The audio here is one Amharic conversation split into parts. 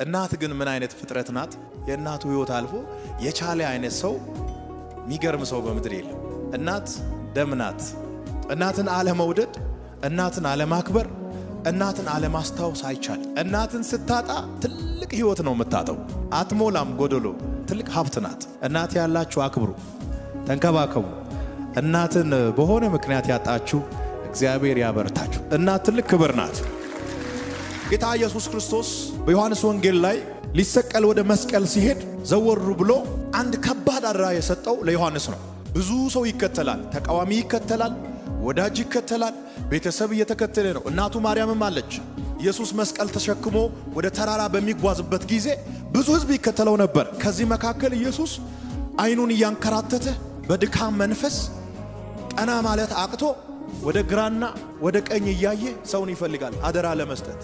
እናት ግን ምን አይነት ፍጥረት ናት? የእናቱ ህይወት አልፎ የቻለ አይነት ሰው የሚገርም ሰው በምድር የለም። እናት ደም ናት። እናትን አለመውደድ፣ እናትን አለማክበር፣ እናትን አለማስታወስ አይቻልም። እናትን ስታጣ ትልቅ ህይወት ነው የምታጣው። አትሞላም፣ ጎደሎ ትልቅ ሀብት ናት። እናት ያላችሁ አክብሩ፣ ተንከባከቡ። እናትን በሆነ ምክንያት ያጣችሁ እግዚአብሔር ያበርታችሁ። እናት ትልቅ ክብር ናት። ጌታ ኢየሱስ ክርስቶስ በዮሐንስ ወንጌል ላይ ሊሰቀል ወደ መስቀል ሲሄድ ዘወር ብሎ አንድ ከባድ አደራ የሰጠው ለዮሐንስ ነው። ብዙ ሰው ይከተላል፣ ተቃዋሚ ይከተላል፣ ወዳጅ ይከተላል፣ ቤተሰብ እየተከተለ ነው። እናቱ ማርያምም አለች። ኢየሱስ መስቀል ተሸክሞ ወደ ተራራ በሚጓዝበት ጊዜ ብዙ ህዝብ ይከተለው ነበር። ከዚህ መካከል ኢየሱስ አይኑን እያንከራተተ በድካም መንፈስ ቀና ማለት አቅቶ ወደ ግራና ወደ ቀኝ እያየ ሰውን ይፈልጋል አደራ ለመስጠት።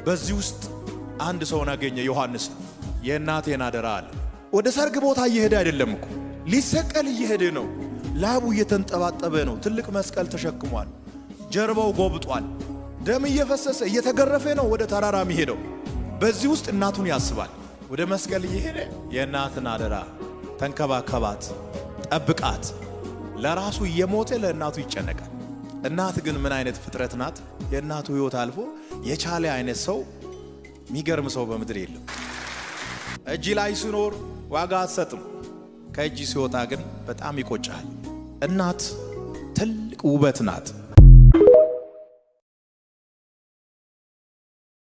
በዚህ ውስጥ አንድ ሰውን አገኘ፣ ዮሐንስ። የእናቴን አደራ አለ። ወደ ሰርግ ቦታ እየሄደ አይደለም እኮ ሊሰቀል እየሄደ ነው። ላቡ እየተንጠባጠበ ነው። ትልቅ መስቀል ተሸክሟል። ጀርባው ጎብጧል። ደም እየፈሰሰ እየተገረፈ ነው ወደ ተራራ የሚሄደው። በዚህ ውስጥ እናቱን ያስባል። ወደ መስቀል እየሄደ የእናትን አደራ ተንከባከባት፣ ጠብቃት። ለራሱ እየሞተ ለእናቱ ይጨነቃል። እናት ግን ምን አይነት ፍጥረት ናት? የእናቱ ህይወት አልፎ የቻለ አይነት ሰው የሚገርም ሰው በምድር የለም። እጅ ላይ ሲኖር ዋጋ አትሰጥም፣ ከእጅ ሲወጣ ግን በጣም ይቆጫል። እናት ትልቅ ውበት ናት።